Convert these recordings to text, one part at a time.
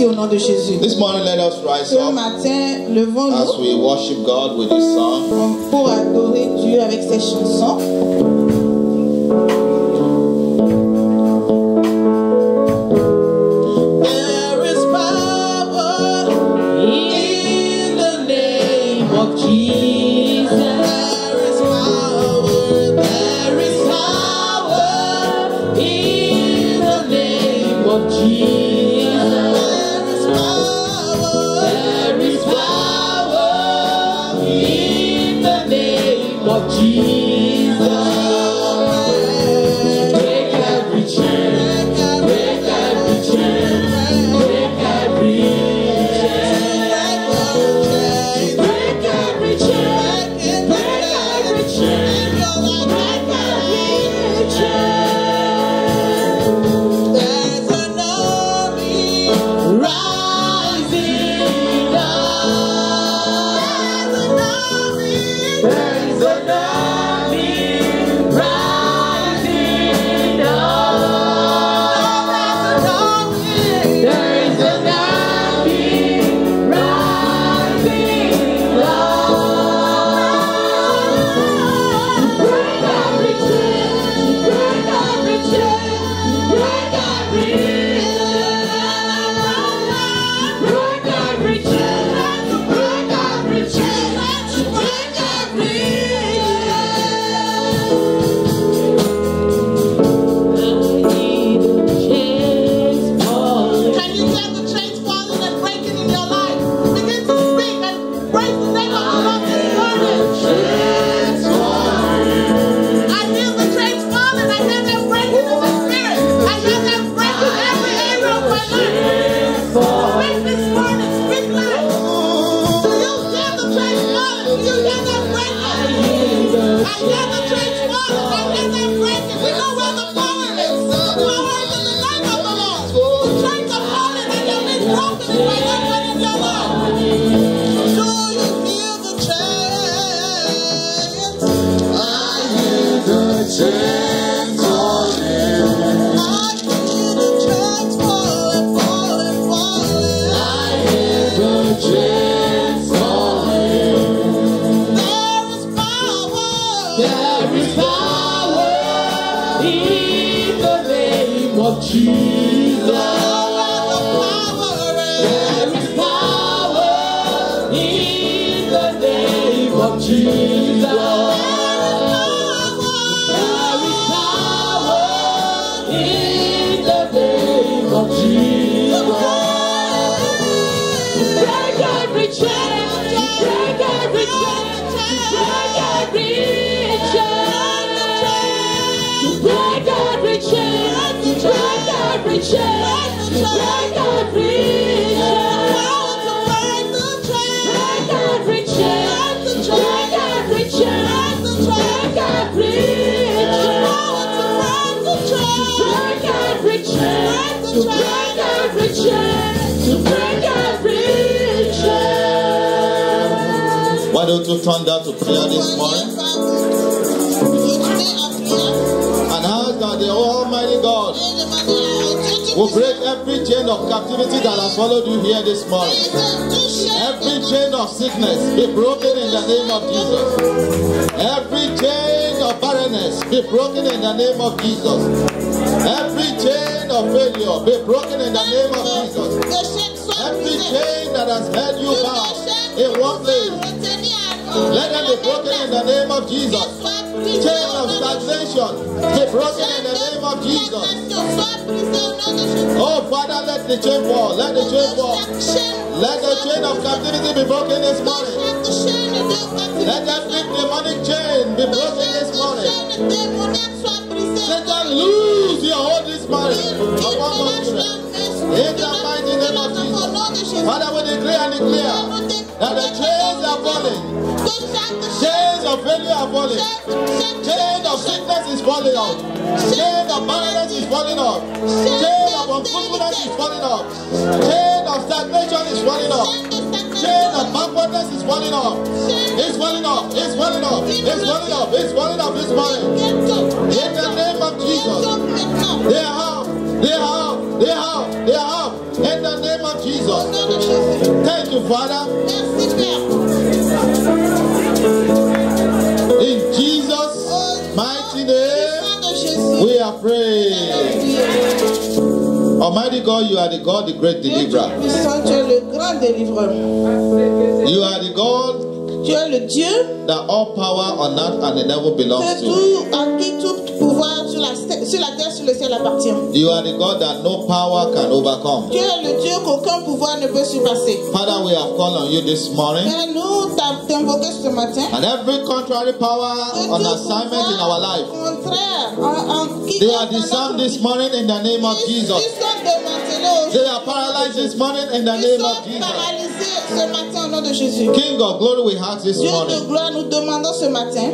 Au nom de Jésus. This morning, let us rise Ce up matin, as levons-nous we worship God with this song. pour adorer Dieu avec ces chansons. There is power in the name of Jesus. There is power in the name of Jesus. There is power in the name of Jesus. Break every chain, break every chain, break every chain, break every chain, break every chain, break every chain. There's an army rising up. There's an army rising up. There is an army rising up. Break every chain, break every chain, break every break every chain, break every chain, break every chains falling. Can you hear the chains falling and breaking in your life? Begin to speak and praise the name of the Lord this morning. Chains falling. I hear the chains falling. I hear them breaking in the spirit. I hear them breaking every area of my life. Speak this morning. Speak life. Do you hear the chains falling? Do you hear them breaking? I hear the chains falling. I hear them breaking. We know where the power is. The power is in the name of the Lord. The chains are falling and they're being broken in my life and in your life. Do you hear the chains? I hear the chains falling. I hear the chains falling, falling, falling. I hear the chains falling. There is power. There is power in the name of Jesus. There is power in the name of Jesus. There is power in the name of Jesus. Break every chain, break every chain, break every chain, break every chain, break every chain, break every Why don't you turn that to prayer this morning and ask that the Almighty God will break every chain of captivity that has followed you here this morning. Every chain of sickness be broken in the name of Jesus. Every chain of barrenness be broken in the name of Jesus. Every chain of failure be broken in the name of Jesus. Every chain that has held you bound in one place, let them be broken in the name of Jesus. Chain of stagnation be broken in the name of Jesus. Oh Father, let the chain fall. Let the chain fall. Let the chain of captivity be broken this morning. Let every demonic chain be broken this morning. Satan, lose your hold this morning upon God's children. In the mighty name of Jesus. Father, we declare and declare that the chains are falling. Chains of failure are falling. Chain of sickness is falling off. Chain of barrenness is falling off. Chain of unfruitfulness is falling off. Chain of stagnation is falling off. Chain of backwardness is falling off. It's falling off. It's falling off. It's falling off. It's falling off this morning. In the name of Jesus. They are out. They are out. They are out. They are out. In the name of Jesus. Jesus. nom de Jésus. Thank you, Father. Merci, Père. In Jesus' mighty name, Au nom de Jésus. we are praying. Almighty God, you are the God, the great Dieu deliverer. puissant, tu es le grand délivreur. You are the God Tu es le Dieu that all power on earth and in heaven belongs que to. tout, à qui tout pouvoir sur la terre, sur le ciel appartient. You are the God that no power can overcome. Tu es le Dieu qu'aucun pouvoir ne peut surpasser. Father, we have called on you this morning. Père, nous t'invoqué ce matin. And every contrary power Que on tout assignment in pouvoir our life, contraire, they are disarmed this morning in the name of Ils Jesus. sont démantelés They are paralyzed this morning in the Ils name sont of Jesus. paralysés ce matin au nom de Jésus. King of glory, we ask this Dieu de morning gloire, nous demandons ce matin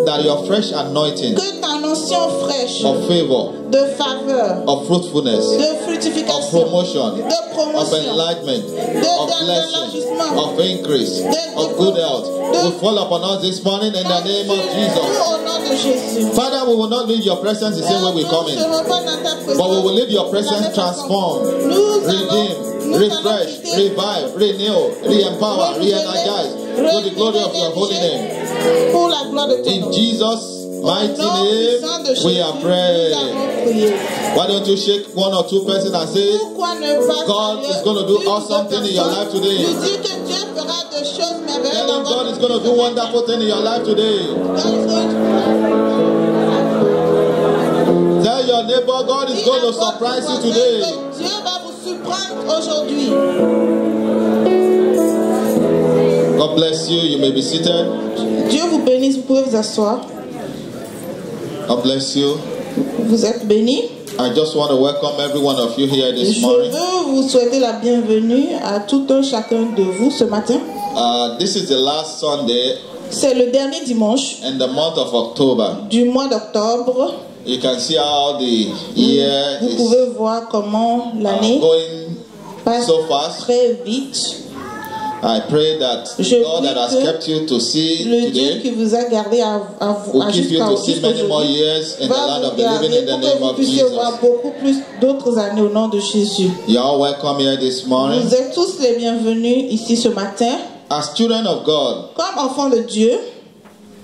that your fresh anointing que ta notion fraîche of favor, de faveur, of fruitfulness, de of fructification, promotion, de of promotion, enlightenment, de of blessing, l'élargissement, of increase, of good health will fall upon us this morning in the name of Jesus. au nom de Jésus. Father, we will not leave your presence the same way we come in, but we will leave your presence transformed, redeemed, refreshed, revived, renew, re-empower, re-energize to the glory of your holy name. Pour la gloire de ton In nom. Jesus' mighty Au nom puissant name, de Jésus, we are nous praying. avons prié. Why don't you shake one or two persons and say, Pourquoi ne pas God saluer is going to do une ou awesome deux thing in your life personnes? today. Nous dis que Dieu fera de choses merveilleuses Tell dans them God votre is going to do vie. wonderful thing in your life today. God is going to- Tell your neighbor, God is Dis going à to votre surprise you voisin today. que Dieu va vous surprendre aujourd'hui. God bless you. You may be seated. Dieu vous bénisse, vous pouvez vous asseoir. God bless you. Vous êtes bénis. I just want to welcome every one of you here this Je morning. veux vous souhaiter la bienvenue à tout un chacun de vous ce matin. This is the last Sunday C'est le dernier dimanche in the month of October. du mois d'octobre. You can see how the year Vous is pouvez voir comment l'année going passe so fast. très vite. I pray that Je God that has prie que kept you to see Le Dieu qui today vous a gardé will keep you jusqu'à to see many more aujourd'hui years in the va land vous of the living garder in the pour que name vous of puissiez voir Jesus. beaucoup plus d'autres années au nom de Jésus. You are welcome here this morning. Vous êtes tous les bienvenus ici ce matin. As children of God, Comme enfants de Dieu,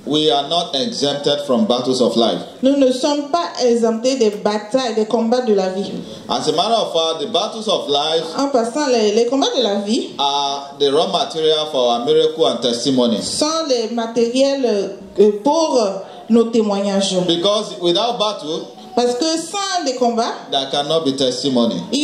we are not exempted from battles of life. nous ne sommes pas exemptés des batailles, des combats de la vie. As a matter of fact, the battles of life En passant, les combats de la vie are the raw material for our miracle and testimony. sont les matériels pour nos témoignages. Because without battle, Parce que sans les combats, there cannot be testimony. il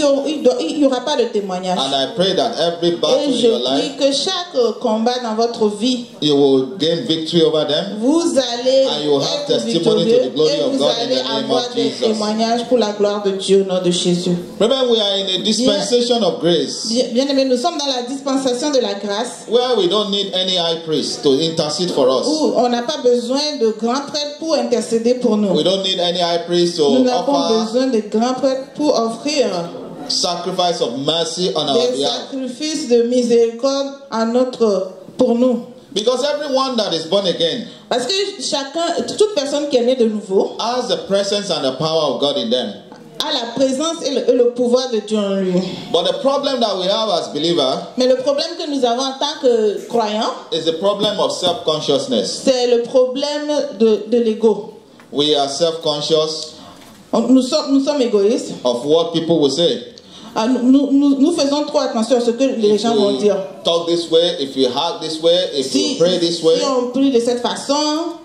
n'y aura pas de témoignage. And I pray that every battle Et in je your prie life, que chaque combat dans votre vie, you will gain victory over them. vous allez And you will have être testimony to victorieux the glory et of vous God in allez the name avoir of des Jesus. témoignages pour la gloire de Dieu au nom de Jésus. Remember, we are in a dispensation of grace Bien aimé, nous sommes dans la dispensation de la grâce where we don't need any high priest to intercede for us. où on n'a pas besoin de grands prêtres pour intercéder pour nous. We don't need any high priest to Nous n'avons pas offer besoin de grands prêtres pour offrir sacrifice of mercy on our des behalf. sacrifices de miséricorde pour nous. Because everyone that is born again Parce que toute personne qui est née de nouveau has the presence and the power of God in them. a la présence et le pouvoir de Dieu en lui. But the problem that we have as believers Mais le problème que nous avons en tant que croyants, is the problem of self-consciousness. c'est le problème de l'ego. We are self-conscious Nous sommes égoïstes. of what people will say. Nous faisons trop attention à ce que les If gens vont you dire. talk this way, if you act this way, if you pray this way. Si on prie de cette façon,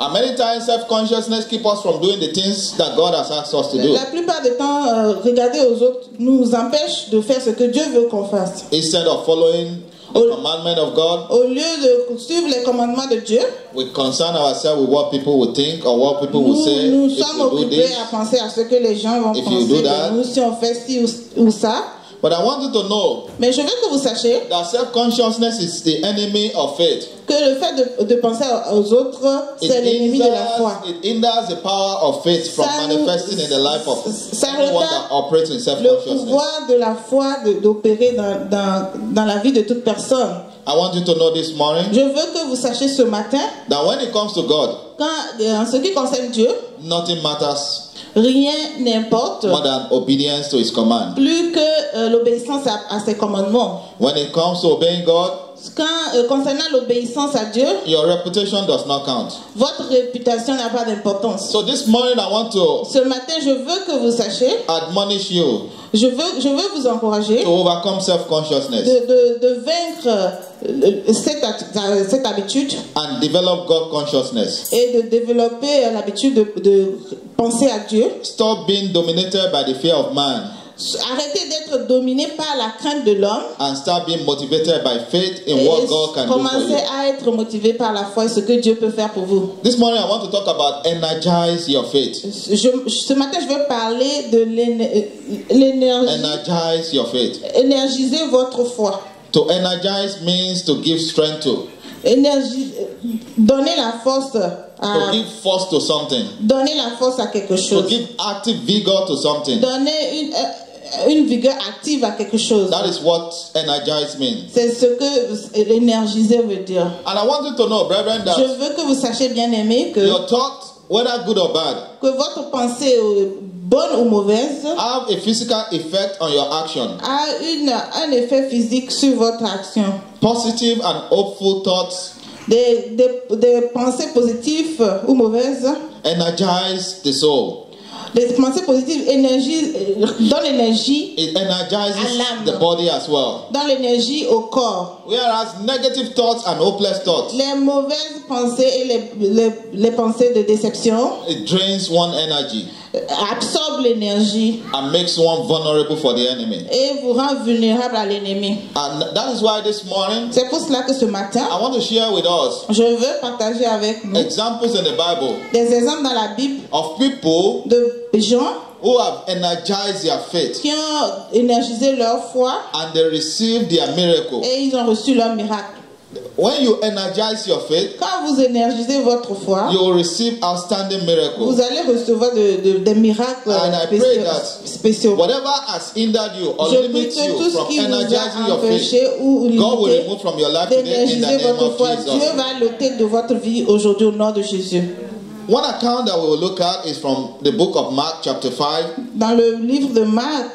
And many times self-consciousness keeps us from doing the things that God has asked us to do. la plupart du temps, regarder aux autres nous empêche de faire ce que Dieu veut qu'on fasse. Instead of following the commandment of God, Au lieu de suivre les commandements de Dieu, we concern ourselves with what people will think or what people will say. nous If sommes you do occupés this. à penser à ce que les gens vont If you do penser that. de nous si on fait ci ou ça. But I want you to know Mais je veux que vous sachiez that self-consciousness is the enemy of faith. que le fait de penser aux autres, c'est l'ennemi de la foi. It hinders the power of faith from Ça nous- manifesting in the life of ça anyone retarde that operates in Le self-consciousness. pouvoir de la foi d'opérer dans la vie de toute personne. I want you to know this morning Je veux que vous sachiez ce matin, that when it comes to God, en ce qui concerne Dieu, nothing matters Rien n'importe more than obedience to His command. plus que l'obéissance à ses commandements. When it comes to obeying God, Concernant l'obéissance à Dieu, your reputation does not count. votre réputation n'a pas d'importance. So this morning I want to Ce matin, je veux que vous sachiez, admonish you je veux vous encourager to overcome self-consciousness de vaincre cette habitude and develop God consciousness. et de développer l'habitude de penser à Dieu. Stop being dominated by the fear of man Arrêtez d'être dominé par la crainte de l'homme and start being motivated by faith in what God can do for commencez you. à être motivé par la foi et ce que Dieu peut faire pour vous. This morning I want to talk about energize your faith. Ce matin, je veux parler de l'énergie. Energize your faith. Énergiser votre foi. To energize means to give strength to. Donner la force To give force to something. Donner la force à quelque To chose. give active vigor to something. Donner une vigueur active à quelque chose. That is what energize means. C'est ce que énergiser veut dire. And I want you to know, brethren, Je that veux que vous sachiez, bien aimés, que your thought, whether good or bad, votre pensée, bonne ou mauvaise, have a physical effect on your action. a un effet physique sur votre action. Positive and hopeful thoughts Des pensées positives ou mauvaises, energize the soul. des pensées positives donnent l'énergie It energizes à l'âme. the body as well. dans l'énergie au corps. Whereas negative thoughts and hopeless thoughts, Les mauvaises pensées et les pensées de déception it drains one energy absorbent l'énergie and makes one vulnerable for the enemy. et vous rend vulnérable à l'ennemi. And that is why this morning C'est pour cela que ce matin, I want to share with us je veux partager avec nous examples in the Bible des exemples dans la Bible of people de gens who have energized their faith qui ont énergisé leur foi and they received their miracle. et ils ont reçu leur miracle. When you energize your faith, Quand vous énergisez votre foi, you will receive outstanding miracles. vous allez recevoir des miracles And I pray that spéciaux. whatever has hindered you or Je prie limits que you tout ce from qui vous energizing a your faith, empêché ou God will limité remove from your life today in the d'énergiser name votre of foi, Jesus. Dieu va l'ôter de votre vie aujourd'hui au nom de Jésus. One account that we will look at is from the book of Mark chapter 5. Dans le livre de Marc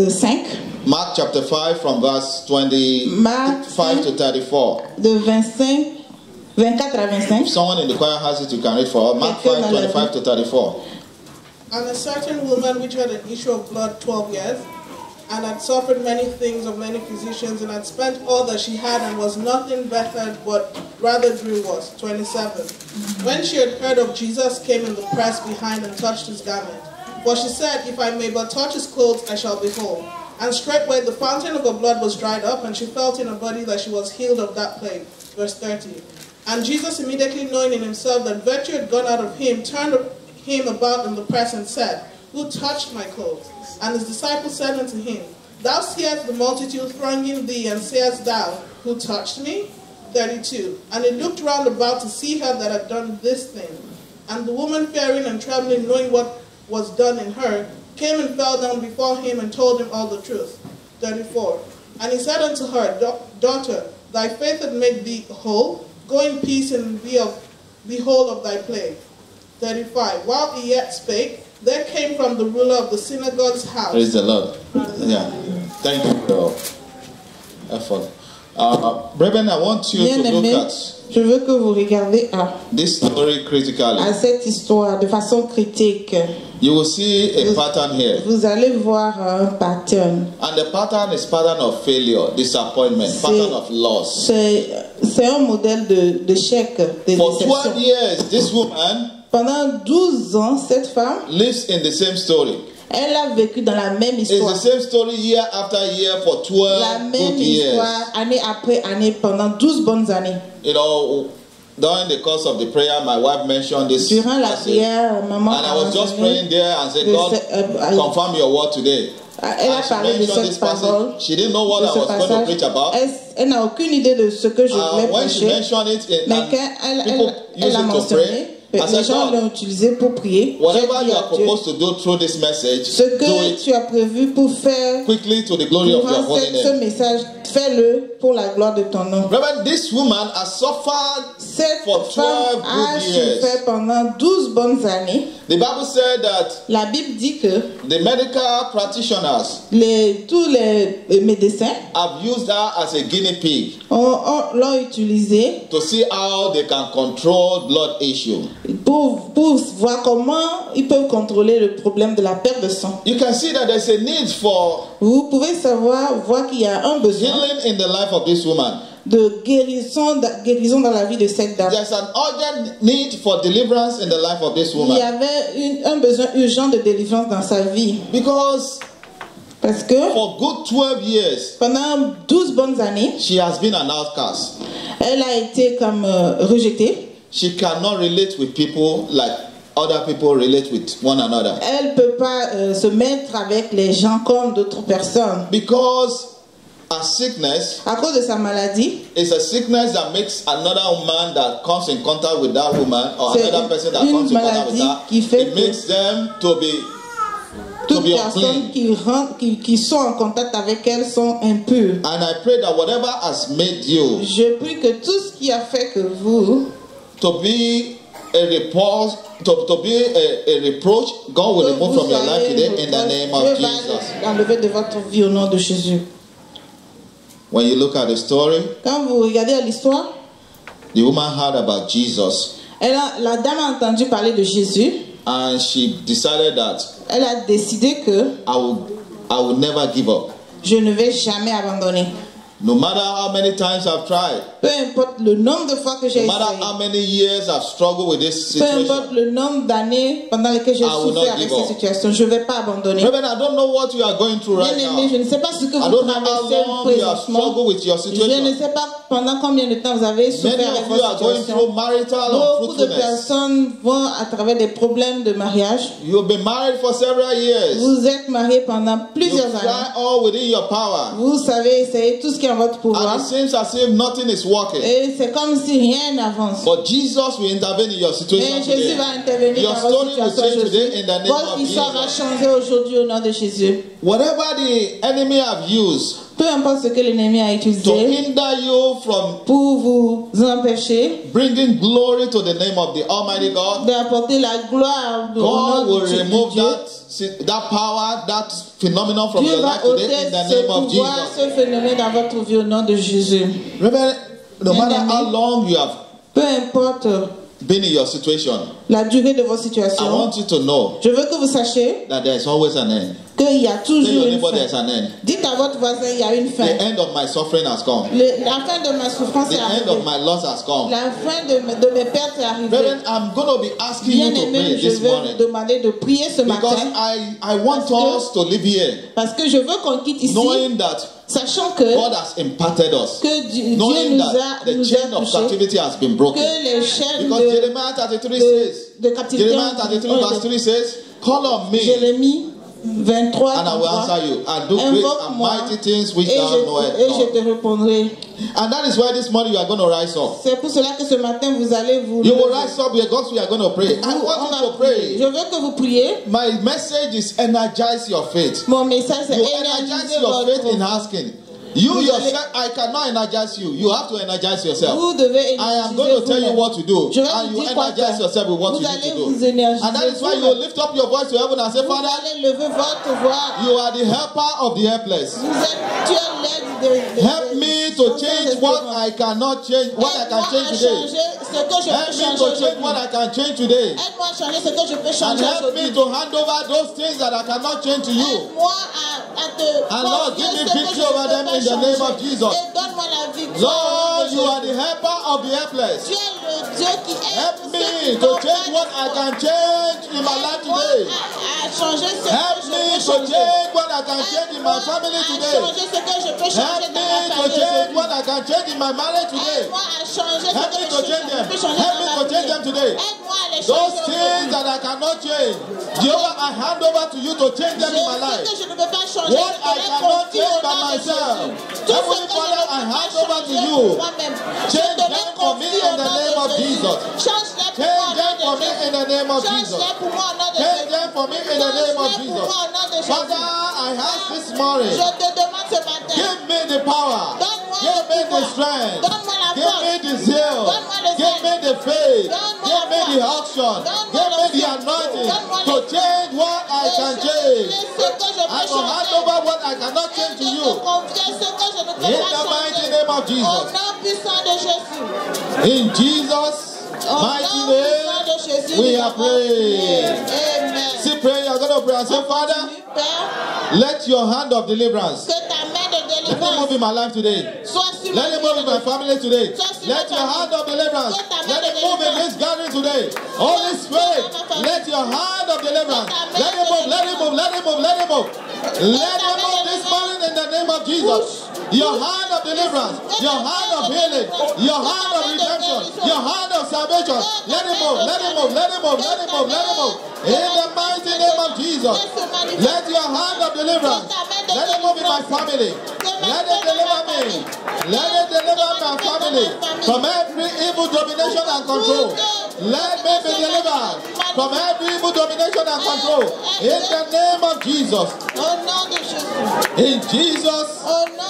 5, Mark chapter 5 from verse 25 to 34. de 24 à 25. If someone in the choir has it, you can read for us. Mark 5, 25 to 34. And a certain woman which had an issue of blood 12 years, and had suffered many things of many physicians, and had spent all that she had, and was nothing bettered, but rather grew worse. 27. When she had heard of Jesus, came in the press behind and touched his garment. For she said, if I may but touch his clothes, I shall be whole. And straightway the fountain of her blood was dried up, and she felt in her body that she was healed of that plague. Verse 30. And Jesus, immediately knowing in himself that virtue had gone out of him, turned him about in the press and said, who touched my clothes? And his disciples said unto him, thou seest the multitude thronging thee, and sayest thou, who touched me? 32. And he looked round about to see her that had done this thing. And the woman, fearing and trembling, knowing what was done in her, came and fell down before him and told him all the truth. 34. And he said unto her, daughter, thy faith hath made thee whole. Go in peace and be whole of thy plague. 35. While he yet spake, there came from the ruler of the synagogue's house. Praise the Lord. Yeah. Thank you for your effort. Brethren, I want you to look Bien-aimés, at je veux que vous regardez this story critically. à cette histoire de façon critique. You will see a pattern here. Vous allez voir un pattern. And the pattern is pattern of failure, disappointment, pattern of loss. C'est un modèle d'échec, de For 12 déception. years, this woman Pendant 12 ans, cette femme, lives in the same story. elle a vécu dans la même It's histoire. the same story year after year for La 12 même good years. histoire, année après année, pendant 12 bonnes années. You know, during the course of the prayer, my wife mentioned this. Durant la passage. prière, maman And I a was just mentionné, praying there and said, God, confirm your word today. elle a And she parlé de mentioned cette this passage. parole, She didn't know what de I ce was going to passage. preach about. Elle n'a aucune idée de ce que je voulais When she prêcher, mentioned it, mais and quand people elle use a it to mentionné, pray, I les said, gens God, l'ont utilisé pour prier. J'ai whatever dit you à are Dieu, supposed to do through this message, ce do que it tu as prévu pour faire quickly to the glory of your durant holy ce name. message, fais-le pour la gloire de ton nom. Remember, this woman has suffered Cette for 12 femme a good years. souffert pendant 12 bonnes années. The Bible said that La Bible dit que the medical practitioners tous les médecins have used her as a guinea pig l'ont utilisée to see how they can control blood issue. pour voir comment ils peuvent contrôler le problème de la perte de sang. You can see that there's a need for Vous pouvez voir qu'il y a un besoin healing in the life of this woman. de guérison dans la vie de cette dame. There's an urgent need for deliverance in the life of this Il y woman. avait un besoin urgent de délivrance dans sa vie. Because Parce que for good 12 years, pendant 12 bonnes années, she has been an outcast. elle a été comme rejetée. She cannot relate with people like other people relate with one another. Elle ne peut pas se mettre avec les gens comme d'autres personnes. Because a sickness À cause de sa maladie, is a sickness that makes another man that comes in contact with that woman or C'est another person that une comes in contact with maladie her, qui fait it que makes them to be toutes les unclean. personnes qui sont en contact avec elle sont impures. And I pray that whatever has made you Je prie que tout ce qui a fait que vous, to be a repulse, to be a reproach, God will remove from your life today in the name of Dieu Jesus. va enlever de votre vie au nom de Jésus. When you look at the story, Quand vous regardez l'histoire, the woman heard about Jesus la dame a entendu parler de Jésus. and she decided that Elle a décidé que I will never give up. je ne vais jamais abandonner. No matter how many times I've tried, Peu importe le nombre de fois que j'ai no matter essayé, how many years I've struggled with this peu importe situation. le nombre d'années pendant lesquelles j'ai I will souffert not avec give cette up. situation, je ne vais pas abandonner. Reverend, I don't know what you are going through right Bien aimé, je now. ne sais pas ce que I vous don't know how traversez long you have présentement. struggled with your Je ne situation. sais pas pendant combien de temps vous avez Many souffert avec of you are votre going situation. through marital Beaucoup de unfruitfulness. personnes vont à travers des problèmes de mariage. You've been married for several years. Vous êtes mariés pendant You plusieurs try années. all within your power. Vous savez essayer tout ce qui est en votre pouvoir. And it seems as if nothing is working. Et c'est comme si rien n'avance. But Jesus will intervene in your situation Et Jésus today. va intervenir Your dans votre story will situation change today aujourd'hui. in the name Votre of histoire va Jesus. changer aujourd'hui au nom de Jésus. Whatever the enemy have used Peu importe ce que l'ennemi a to utilisé hinder you from pour vous empêcher bringing glory to the name of the Almighty God, d'apporter la gloire au God nom will de remove Dieu. that power, that phenomenon from Dieu your va life today ôter in the ce name of pouvoir, Jesus. ce phénomène dans votre vie au nom de Jésus. Remember, no matter Bien-aimé. how long you have Peu importe been in your situation, la durée de votre I situation, want you to know je veux que vous sachiez that there is always an end. qu'il y a Tell toujours your une neighbor there's fin. an end. Dites à votre voisin, il y a une fin. The end of my suffering has come. La fin de ma souffrance The est end arrivée. of my loss has come. La fin de mes pertes est arrivée. Brethren, I'm going to be asking Bien you to aimé, pray je this vais morning vous demander de prier ce because matin I want us to live here parce que je veux qu'on quitte ici knowing that sachant que God has imparted us, Dieu knowing nous that a the chain of touchés, captivity has been broken. que les chaînes Because Jeremiah 33 says, de captivité Jeremiah 33 verse 3 says, call on me Jérémie 23 and I will 33, answer you and do great and invoque-moi mighty things which et thou knowest je not. te répondrai. And that is why this morning you are going to rise up. C'est pour cela que ce matin vous allez vous You will lever. rise up because we are going to pray. I On want va you to prier. Je pray. veux que vous priez. My message is energize your faith. Mon message c'est You energize énergiser your faith in votre. asking. You Vous yourself, I cannot energize you. You have to energize yourself. Vous devez I am énergiser going to tell you vous-même. what to do. Je vais And vous you dire quoi energize faire. yourself with what Vous you need allez to vous do. énergiser And that is why you vous-même. lift up your voice to heaven and say, Vous Father, allez lever votre voix. you are the helper of the helpless. Tu es l'aide de Help me to change what I cannot change, what I can change today. Ce que je Help peux me changer to change aujourd'hui. what I can change today. Aide-moi à changer ce que je peux And changer help me aujourd'hui. to hand over those things that I cannot change to you. Aide-moi à te And Lord, confier give me ce que victory je over peux them pas in the name of changer. Jesus. Et donne-moi la victoire. Lord, au you nom de are the helper of the helpless. Dieu. Tu es le Dieu qui aide Help ceux me qui to n'ont change pas what de I foi. can change in my life Aide-moi today. à changer ce Help que je me peux to changer. change what I can change in my Aide-moi family à today. changer ce que je peux changer Help dans me ma to famille change aujourd'hui. what I can change in my marriage today. Aide-moi à changer ce Help que me je to change them. peux changer Help dans me ma to change famille. them today. Aide-moi à les Those changer things aujourd'hui. that I cannot change, Jehovah, I hand over to you to change them in my Ce life. que je ne peux pas changer, What je I te cannot confie change au by nom de myself. Jésus. Tout ce Heavenly que je Father, ne I peux hand pas over to changer you. pour moi-même, je Change te them les for me confie in au the nom name of de Jésus. Jesus. Change-les pour moi Change au them nom for de me Jésus. in the name of Jesus. Change-les pour moi au nom de Change Jésus. them for me in the name of Change-les pour Jesus. moi au nom de Father, Jésus. I ask this morning, Je te demande ce matin, give me the power donne-moi the strength. Donne-moi la Give me the zeal. Donne-moi le Give me the faith. Donne-moi Give me la the foi. action. Donne-moi Give me the l'onction. anointing Donne-moi to le- change what I can change. Ce que je I peux will hand changer. over what I cannot change to Et je you. te confie ce que je ne peux In pas the mighty changer. name of Au Jesus. nom puissant de Jésus. In Jesus' Au mighty nom puissant name, de Jésus. we nous are avons praying. prié. Amen. See, pray, you're going to pray and say, Father, Père, let your hand of deliverance, que ta main de let it move délivrance in my life today. soit sur ma Let it move in my vie. family today. Soit sur Let ma your famille. hand of deliverance, Soit ta main let de it move in délivrance. this gathering today. Holy Spirit, Soit ta main. let your hand of deliverance, Soit ta main let it de move, let it move, let it move, let it move. Let ta it main move de this délivrance. morning in the name of Jesus. Your hand of deliverance, your hand of healing, your hand of redemption, your hand of salvation. Let it move, let it move, let it move, let it move, let it move. In the mighty name of Jesus, let your hand of deliverance, let it move in my family. Let it deliver me. Let it deliver my family from every evil domination and control. Let me be delivered from every evil domination and control. In the name of Jesus. Au nom de Jésus. In Jesus'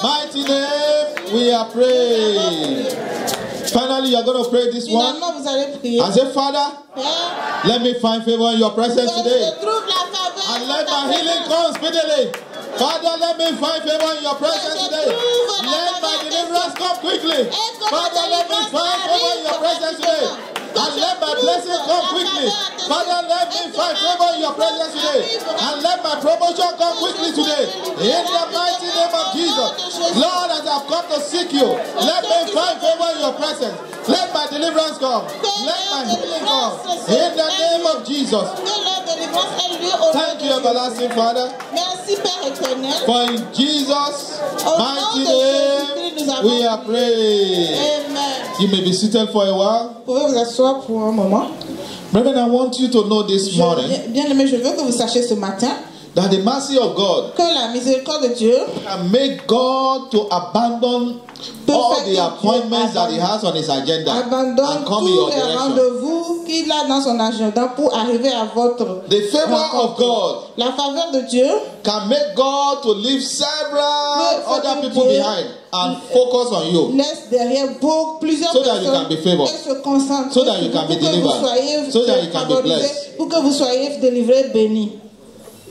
mighty name, we are praying. Finally, you are going to pray this one. Finalement, vous allez prier. And say, Father, Père, let me find favor in your presence que today. je trouve la faveur And dans let ta my healing présence. come speedily. Father, let me find favor in your presence today. Let my deliverance come quickly. Father, let me find favor in your presence today. And let my blessing come quickly. Father, let me find favor in your presence today. And let my promotion come quickly today. In the mighty name of Jesus. Lord, as I've come to seek you, let me find favor in your presence. Let my deliverance come. Let my healing come. In the name of Jesus. Que la délivrance ait lieu au nom Thank de you, Jésus. everlasting Father. Merci Père éternel. For in Jesus' mighty name we are praying. Amen. You may be seated for a while. Vous pouvez vous asseoir pour un moment. Brethren, I want you to know this morning Bien aimé, je veux que vous sachiez ce matin that the mercy of God que la miséricorde de Dieu can make God to abandon all the appointments that He has on His agenda abandonne and come tous in your les direction. rendez-vous qu'il a dans son agenda pour arriver à votre The favor of rencontre. God La faveur de Dieu can make God to leave several other people behind and focus on you. laisse derrière plusieurs So that you personnes can be favored. et se concentre So that you can be pour que vous delivered. soyez So that you can be favorisés, blessed. pour que vous soyez délivrés, bénis.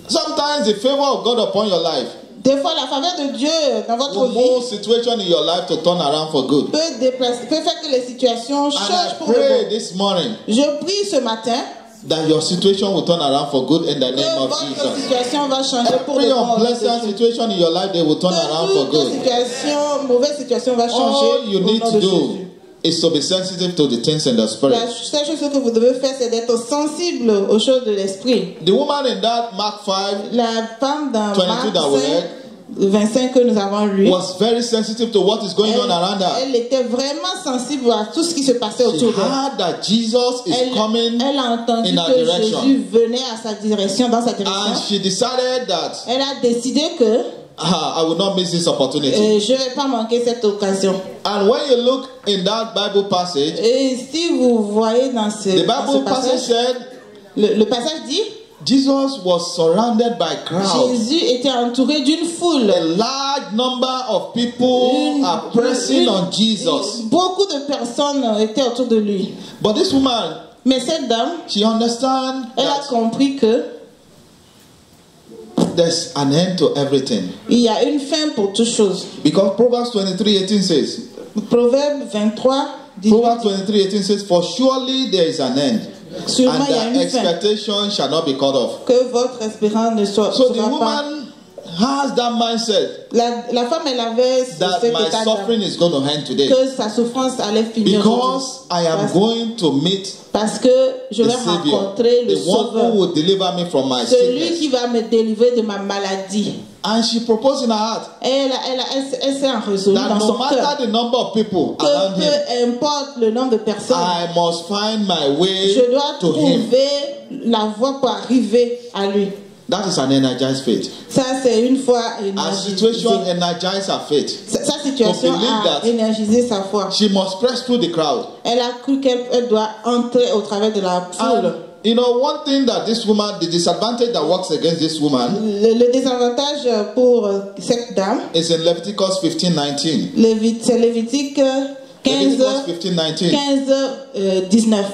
Sometimes the favor of God upon your life Des fois, la faveur de Dieu dans votre will vie move situation in your life to turn around for good. peut faire que les situations And changent I pour le pray bon. this morning Je prie ce matin that your situation will turn around for good in the name que of votre Jesus. situation va changer pour Every le bon. au nom de unpleasant Jésus. situation in your life, they will turn around for Que toute good. situation, mauvaise situation va All changer you au need nom to de do Jésus. is to be sensitive to the things in the La spirit. seule chose que vous devez faire, c'est d'être sensible aux choses de l'esprit. The woman in that Mark 5 La femme dans 22 Marc that we 5, read 25 que nous avons lu, was very sensitive to what is going on around her. elle était vraiment sensible à tout ce qui se passait She autour d'elle. heard that Jesus is coming Elle a entendu in her que direction. Jésus venait à sa direction, dans sa direction. And she decided that Elle a décidé que I will not miss this opportunity. je ne vais pas manquer cette occasion. And when you look in that Bible passage, Et si vous voyez dans the dans ce Bible passage passage, said le passage dit, Jesus was surrounded by crowds. Jésus était entouré d'une foule. A large number of people are pressing on Jesus. Beaucoup de personnes étaient autour de lui. But this woman, Mais cette dame, she understands elle a that compris que there's an end to everything. il y a une fin pour toute chose. Because Proverbs 23:18 says, Proverbe 23 dit Proverbs 23:18 says, for surely there is an end, sûrement and il y a the une fin. expectation shall not be cut off. Que votre espérance ne soit So the sera pas. woman has that mindset La femme, elle avait that cet my état suffering d'âme, is going to end today. que sa souffrance allait finir Because I am going to meet parce que je the vais Savior, rencontrer le the one who Sauveur, will deliver me from my celui sickness. qui va me délivrer de ma maladie. And she proposed in her heart Elle s'est en résolu that dans no son cœur matter the number of people que around him, peu importe le nombre de personnes, I must find my way je dois to him. trouver la voie pour arriver à lui. That is an energized faith. Ça, c'est une foi Her énergisée. situation energized her faith. Sa situation To believe a that énergisé sa foi. She must press through the crowd. Elle a cru qu'elle doit entrer au travers de la foule. You know, one thing that this woman, the disadvantage that works against this woman Le désavantage pour cette dame, is in Leviticus 15:19. c'est Lévitique 15, Leviticus 15:19. 19.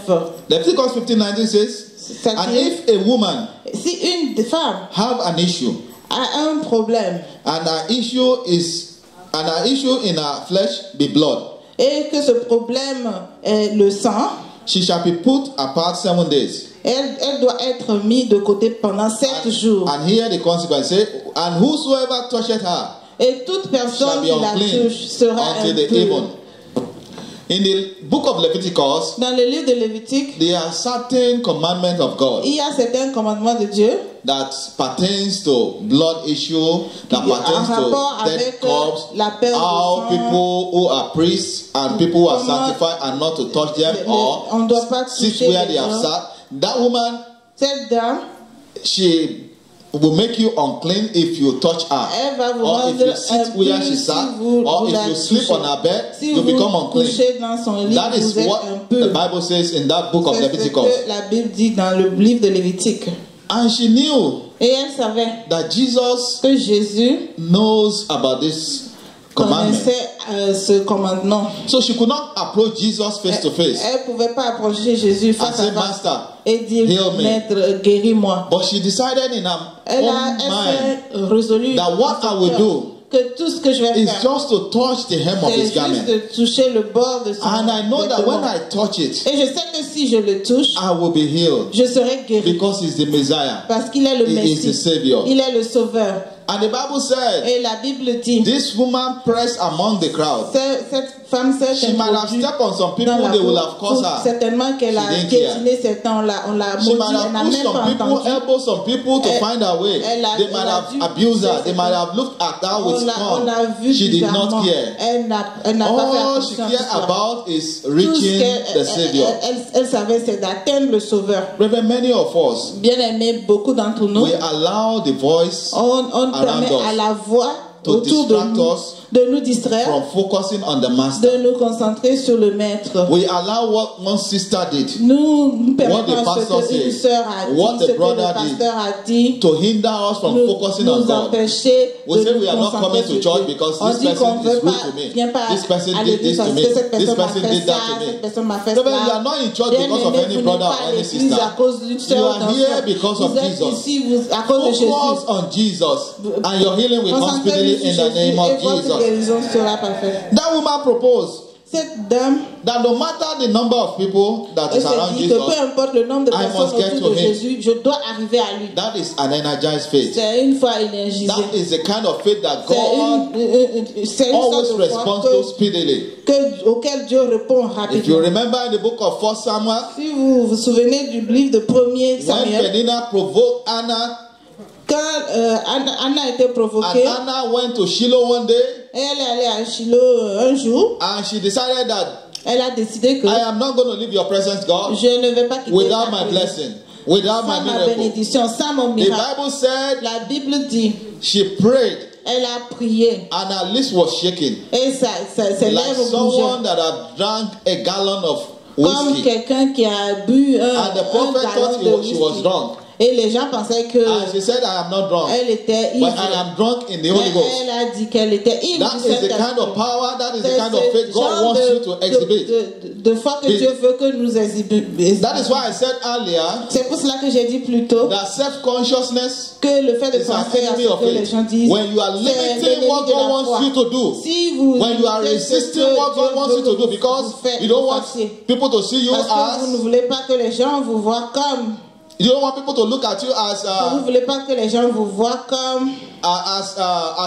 Leviticus 15:19 says, Ça and dit, if a woman si une femme have an issue, a un problème and her issue in her flesh be blood, et que ce problème est le sang, she shall be put apart 7 days. elle doit être mise de côté pendant 7 jours. And here the consequence say, and whosoever toucheth her Et toute personne shall be qui la unclean touche sera until the impure. even. In the book of Leviticus, Dans le livre de Lévitique, there are certain commandments of God il y a certains commandements de Dieu that pertains to blood issue, that en pertains rapport to dead avec corpse, la perte how de sang. people who are priests and people who are Comment sanctified are not to touch them on ne doit pas or sit toucher where les they have gens. sat. That woman, Cette dame, she will make you unclean if you touch her, elle va vous or if rendre you sit impur where she si sat, vous or la if you sleep touchez. on her bed, Si you become vous unclean. couchez dans son lit, That is vous êtes what impur. the Bible says in that book of C'est ce Leviticus. que la Bible dit dans le livre de Lévitique. And she knew Et elle savait that Jesus que Jésus knows about this commandment. connaissait ce commandement. So she could not approach Jesus face to face. Elle ne pouvait pas approcher Jésus And face say, à face Master, et dire, heal me. Maître, guéris-moi. But she decided in her Elle own mind s'est résolue that what dans I son will cœur do que tout ce que je vais is faire, just to touch the hem of c'est his juste garment. de toucher le bord de son And I know that when vêtement. I touch it, Et je sais que si je le touche, I will be healed je serai guéri. because he's the Messiah. Parce qu'il est le He is the Messie. Savior. Il est le Sauveur. And the Bible said, Et la Bible dit, this woman pressed among the crowd. cette femme s'est She might have introduite stepped on some people, dans la they will cour. have caused her. Certainement qu'elle a She didn't piétiné cet temps, on l'a She maudit, might elle have n'a pushed même pas some people, entendu. elbowed some people to Elle- find her way. elle a- They elle might a have dû abused her. pousser They cette might femme. have looked at her with On l'a scorn. vu She did not bizarrement. care. Elle n'a pas fait All she attention à cared tout cela. about is Tout ce reaching qu'elle the Savior. elle savait, c'est d'atteindre le Sauveur. Reverend, many of us, Bien aimé, beaucoup d'entre nous, we allow the voice on permet us à la voix to autour de distract nous us de nous distraire, from focusing on the Master. de nous concentrer sur le Maître. We allow what one sister did Nous What the permettons pastor ce qu'une said, sœur a what dit, the ce que le brother pasteur a dit, to hinder us from focusing on nous God. empêcher We de say nous we are not concentrer coming to sur church Dieu. because On this dit qu'on person ne is veut rude pas, to me. viens pas This person à did l'église this to parce me. que cette This personne m'a person fait did that ça, to me. cette personne m'a fait Reverend, you ça. are not in church Bien because of aimé, any vous brother n'êtes or pas à any l'église sister. à cause d'une You sœur ou are d'un here frère. because of Vous êtes Jesus. ici à cause de Jésus. Focus on Jesus and your healing will come speedily Concentrez-vous in sur the name Jésus et of votre Jesus. guérison sera parfaite. That woman proposed Cette dame, that no matter the number of people that elle is s'est around dit que peu Jesus, importe le nombre de I personnes must get autour to de him. Jésus, je dois arriver à lui. that is an energized faith. C'est une foi énergisée. That is the kind of faith that C'est God une always sorte de foi responds to speedily. auquel Dieu répond If you rapidement. remember in the book of 1 Samuel, Si vous vous souvenez du livre de 1er when Samuel, Peninnah provoked Anna, quand Anna a été and provoquée, Anna went to Shiloh one day, et elle est allée à Shiloh un jour, and she decided that elle a décidé que I am not going to leave your presence, God, je ne vais pas quitter without ta my présence, blessing, without my sans ma miracle. bénédiction, sans mon The miracle. Bible said La Bible dit, she prayed, elle a prié and her lips was shaking, et ses like lèvres someone bougeaient that had drank a gallon of comme whiskey. quelqu'un qui a bu And the un prophet gallon thought de she was whisky. drunk. Et les gens pensaient que And she said, I am not drunk, elle était but ivre. I am drunk in the Holy Mais Ghost. elle a dit qu'elle était ivre. That du is the Saint-Esprit. kind of power, that is the C'est kind of ce faith God genre wants you to exhibit. de foi que It- Dieu veut que nous exhibions. That is why I said earlier C'est pour cela que j'ai dit plus tôt that self-consciousness que le fait de is an penser à enemy ce of que les gens faith. disent, When you are c'est limiting l'ennemi what de God la wants foi. you to do, Si vous when you are limitez ce resisting que what God Dieu wants you veut to do que because vous fassiez, you don't want people to see you parce que vous ne as, voulez pas que les gens vous voient comme, you don't want people to look at you as vous ne voulez pas que les gens vous voient comme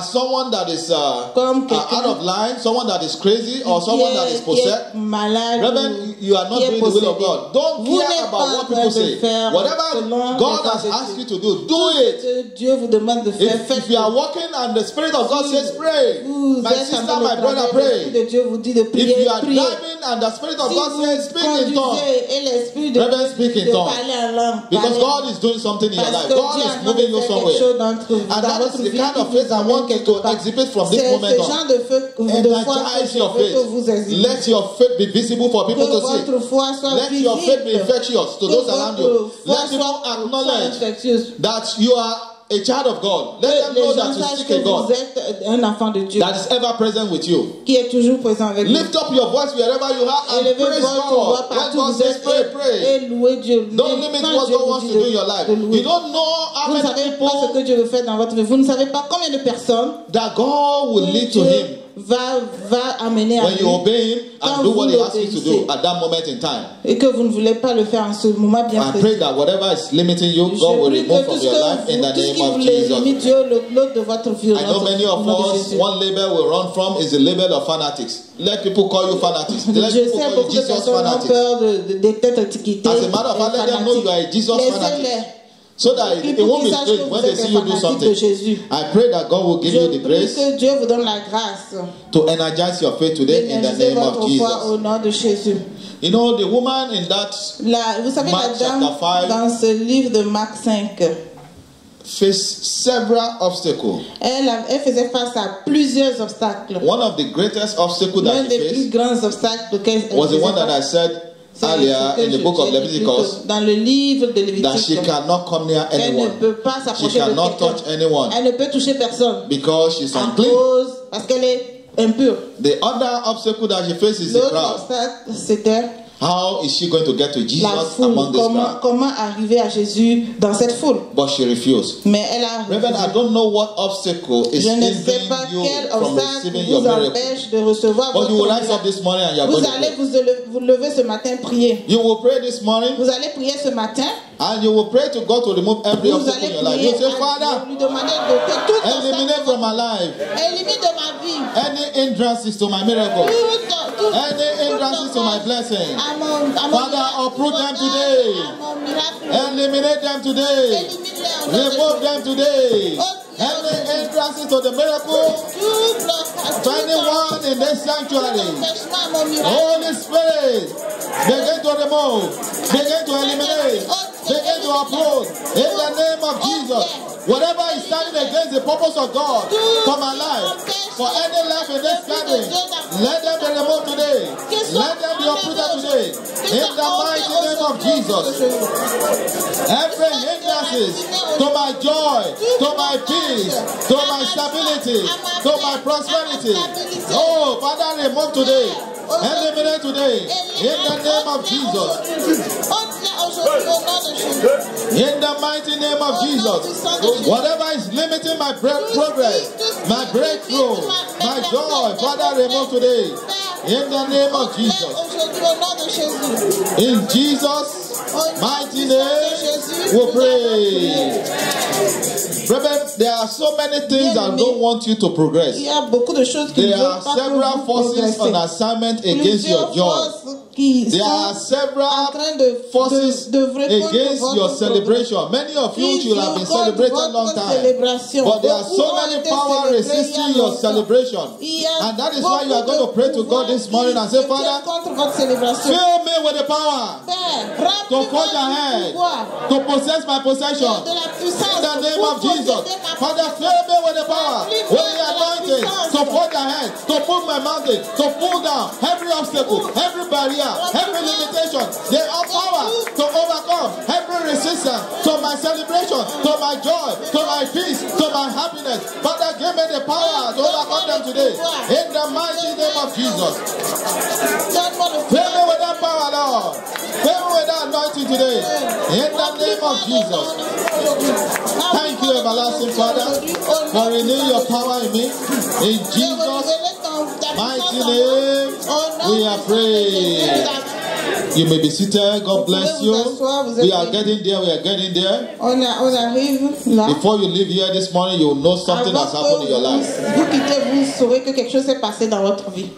someone that is Comme quelqu'un out of line, someone that is crazy, or someone that is qui est possessed. malade. Reverend, you are not qui est doing the will of possédé. God. Don't Vous care n'êtes about pas what en people train de say. faire Whatever selon God les has pensées asked de you to do, do it. que Dieu vous demande de faire, If faites-le. you are walking and the Spirit of God says pray, Vous my êtes en sister, train de my brother, travailler, l'Esprit pray. de Dieu vous dit de If prier, you are priez. driving and the Spirit of Si God vous says speak in tongues, conduisez et l'Esprit de Reverend, speak in de tongues. parler en langue, because parlez. God is doing something in your Parce life. que God Dieu est is en train moving de you faire quelque somewhere. chose d'entre vous, And dans that votre is votre the vie kind of qui faith vous I amène want you quelque to part. exhibit from C'est this ce moment genre on. de foi que Energize your je veux que vous faith. exhibez. Let your faith be visible for people Que to see. votre foi soit Let your faith be visible. infectious to Que those around you. votre foi Let people soit acknowledge infectieuse. that you are a child of God. Let them Que know les that gens you sachent seek que a vous God êtes un enfant de Dieu that is ever present with you. qui est toujours présent avec vous. Lift up your voice wherever you are and Élevez praise votre voix God. When partout God où vous says êtes pray, pray. et louez Dieu. Don't limit Quand what Dieu God vous wants dit to do in your life. de louer. You don't know how Vous ne many savez pas ce que people Dieu veut faire dans votre vie. Vous ne savez pas combien de personnes that God will lead to Dieu Him va amener à when you lui obey Him Quand and do vous what He asks you to l'obéissez. do at that moment in time. et que vous ne voulez pas le faire en ce moment bien I précis. pray that whatever is limiting you, God Je will prie remove que from tout ce your life in que the tout ce name qui of vous les Jesus. limite, Dieu l'autre de votre vie. I know many of au nom de us, Jésus. one label we run from is the label of fanatics. Let people call you fanatics. Let Je people sais call you beaucoup de Jesus personnes ont fanatics. peur d'être étiquetées. As a matter of fact, let them know you are a Jesus fanatic. So that it won't be strange when they see you do something. I pray that God will give you the Je prie grace que Dieu vous donne la grâce to energize your faith today in the d'énergiser name of votre foi au Jesus. nom de Jésus. You know, the woman in that Vous savez, Mark la dame, chapter 5 dans ce livre de Marc 5, faced several obstacles. elle faisait face à plusieurs obstacles. One of the greatest obstacles L'un that des she plus faced grands obstacles auxquels elle was the faisait one that I face, said c'est earlier ce que in the je- book of j'ai dit plus tôt, Leviticus, dans le livre de that Lévitique. she cannot come near Elle ne anyone. peut pas She s'approcher de cannot quelqu'un. touch anyone Elle ne peut toucher personne. because she's À unclean. cause, parce qu'elle est impure. The other obstacle that she faces is the L'autre crowd. obstacle, c'était How is she going to get to la Jesus foule. among this crowd? Comment arriver à Jésus dans cette foule? But she refused. Mais elle a Reverend, I refusé. don't know what obstacle is Je ne sais hindering pas you quel from obstacle receiving your vous miracle. empêche de recevoir But you will votre rise up miracle. this morning and you are Vous going to allez pray. vous lever ce matin, prier. You will pray this morning Vous allez prier ce matin. and you will pray to God to remove every Vous obstacle allez in your life. prier You say, à Father, lui demander que tout eliminate from my obstacle life élimine de ma vie. any hindrances to my miracle, Tout any hindrances to my blessing. à mon Father, uproot them today. à mon miracle. Eliminate them today. Élimine-les au nom de Remove Jésus. them today. Any hindrances to the miracle, Tout blocage, to anyone in this sanctuary, empêchement à mon miracle. Holy Spirit, begin to remove, begin to eliminate, begin to uproot in the name of Jesus. Whatever is standing against the purpose of God for my life, for any life in this gathering, let them be removed today. Let them be uprooted today. In the mighty name of Jesus. Every hindrances to my joy, to my peace, to my stability, to my prosperity. Oh, Father, remove today. Eliminate today. In the name of Jesus. In the mighty name of Jesus. Whatever is limiting my progress, my breakthrough, my joy, Father, remove today. In the name of Jesus. In Jesus' mighty name, we pray. Reverend, there are so many things I don't want you to progress. Il y a beaucoup de choses qui There ne are veulent pas que several vous forces on progressez. assignment against your Plusieurs joy. forces qui There are sont en several train de forces répondre against votre your progrès. celebration. Many of you Ils should have been contre celebrating a long votre time. célébration. But there are Beaucoup so ont many été power célébrés resisting il y a your longtemps. celebration. Il y a And that is why you are going to beaucoup pray de to God this morning and say, pouvoir qui Father, contre votre célébration. fill me with the power Père, to remplis-moi forge du ahead, pouvoir, to possess my possession. de la In puissance the name pour of Jesus. posséder ma Father, fill me with the power, with the anointing, to forge ahead, to move my mountain, to pull down every obstacle, every barrier, every limitation. They have power to overcome every resistance to my celebration, to my joy, to my peace, to my happiness. Father, give me the power to overcome them today. In the mighty name of Jesus. Fill me with that power, Lord. Fill me with that anointing today. In the name of Jesus. Thank you, everlasting Father, for renewing your power in me. In Jesus' mighty name, we are praying. You may be seated. God bless you. We are getting there. We are getting there. On arrive là. Before you leave here this morning, you will know something has happened in your life. Vous quittez, vous saurez que quelque chose s'est passé dans votre vie.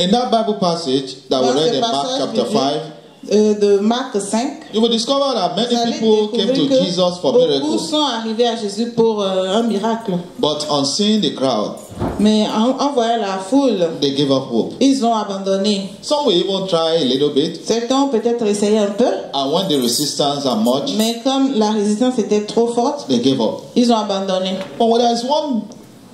In that Bible passage that we Dans read ce in Mark passage chapter biblique, 5, de Marc 5, you will discover that vous many allez people came to découvrir Jesus for que beaucoup miracles. sont arrivés à Jésus pour un miracle. But on seeing the crowd, Mais en voyant la foule, they gave up hope. ils ont abandonné. Some will even try a little bit, Certains ont peut-être essayé un peu, and when the resistance are much, mais comme la résistance était trop forte, they gave up. ils ont abandonné. But there is one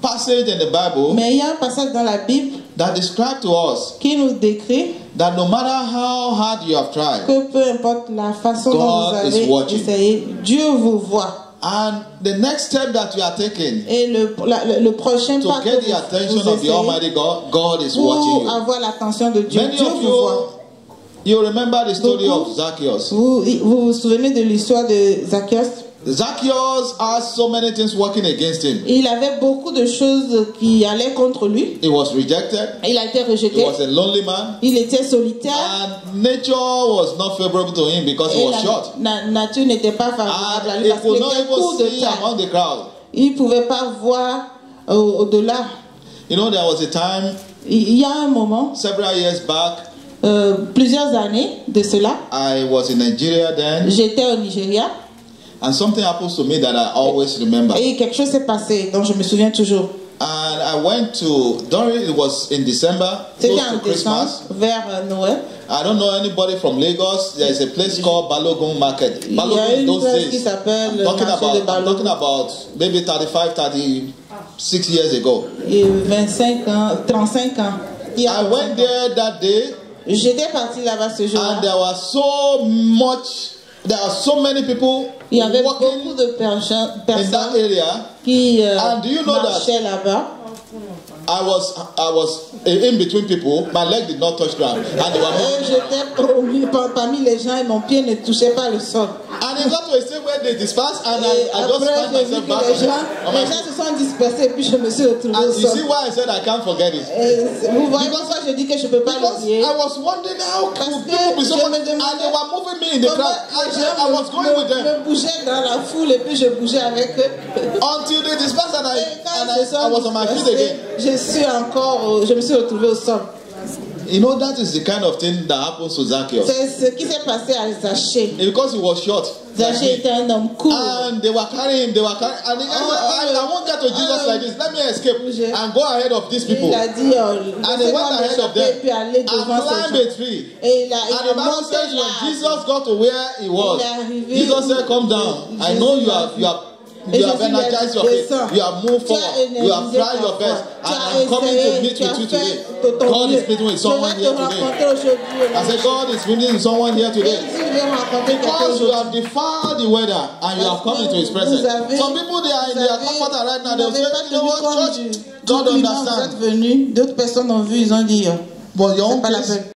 passage in the Bible Mais il y a un passage dans la Bible that describes to us qui nous décrit that no matter how hard you have tried, que peu importe la façon dont God vous is avez watching. essayé, Dieu vous voit. and the next step that you are taking Et le prochain to pas get que the attention vous of the essayez Almighty God, God is watching pour you. avoir l'attention de Dieu, Many Dieu of vous voit. you remember the story Beaucoup. of Zacchaeus. Vous souvenez de l'histoire de Zacchaeus? Zacchaeus has so many things working against him. Il avait beaucoup de choses qui allaient contre lui. He was rejected. Il a été He rejeté. was a lonely man. Il était solitaire. And nature was not favorable to him because he Et was short. la nature n'était pas favorable à And lui he parce qu'il could not était court de even see taille. among the crowd. Il ne pouvait pas voir au-delà. You know, there was a time, Il y a un moment, several years back, plusieurs années de cela, I was in Nigeria then, j'étais au Nigeria and something happens to me that I always remember. et quelque chose s'est passé dont je me souviens toujours. And I went to, during it was in December, C'était close en to décembre, Christmas. vers Noël. I don't know anybody from Lagos. There is a place called Balogun Market. Il y a Balogun in une those place qui days. s'appelle le I'm talking marché de about Balogun. maybe 35, 36 years ago. Et 25 ans, 35 ans. Il y a I went there that day, J'étais parti là-bas ce and jour-là. there are so many people Il y avait walking beaucoup de in that personnes area. qui And do you know marchaient là-bas. I was in between people. My leg did not touch ground, and they were Et moving. j'étais parmi les gens et mon pied ne touchait pas le sol. And it got to a stage where they dispersed, and Et I just après, find j'ai vu myself que back on my les gens se sont dispersés et puis je me suis retrouvée au And you see sol. why I said I can't forget it. Et vous voyez pourquoi je dis que je ne peux pas Because l'oublier. I was wondering how Parce could que people be so je much, me and demandais they were moving me in the comment crowd. les gens I was going with them me bougeaient dans la foule et puis je bougeais avec eux. until they dispersed, and Et quand I was on my feet dispersés, again. je me suis retrouvée au sol. You know, that is the kind of thing that happens to Zacchaeus. C'est ce qui s'est passé à Zachée. Because he was short. like Zachée me. était un homme court. And they were carrying him, and the guy said, I won't get to Jesus like this. Let me escape and go ahead of these people. Il a dit, And they went ahead of them puis aller and devant climbed ces gens. a tree. Et il a And the Bible monté says when là. Jesus got to where he was, Il est arrivé Jesus said, "Come down. I know you have energized your faith. You have moved forward. You have tried your best. And I'm coming to meet with you today. God is meeting with someone here today." I said, God is meeting with someone here today. Because you have defied the weather and you have come into his presence. Some people, they are in their comforter right now. They will say, you know what, church, God understands. D'autres personnes ont vu, ils ont dit, But your c'est own pas la case, peine.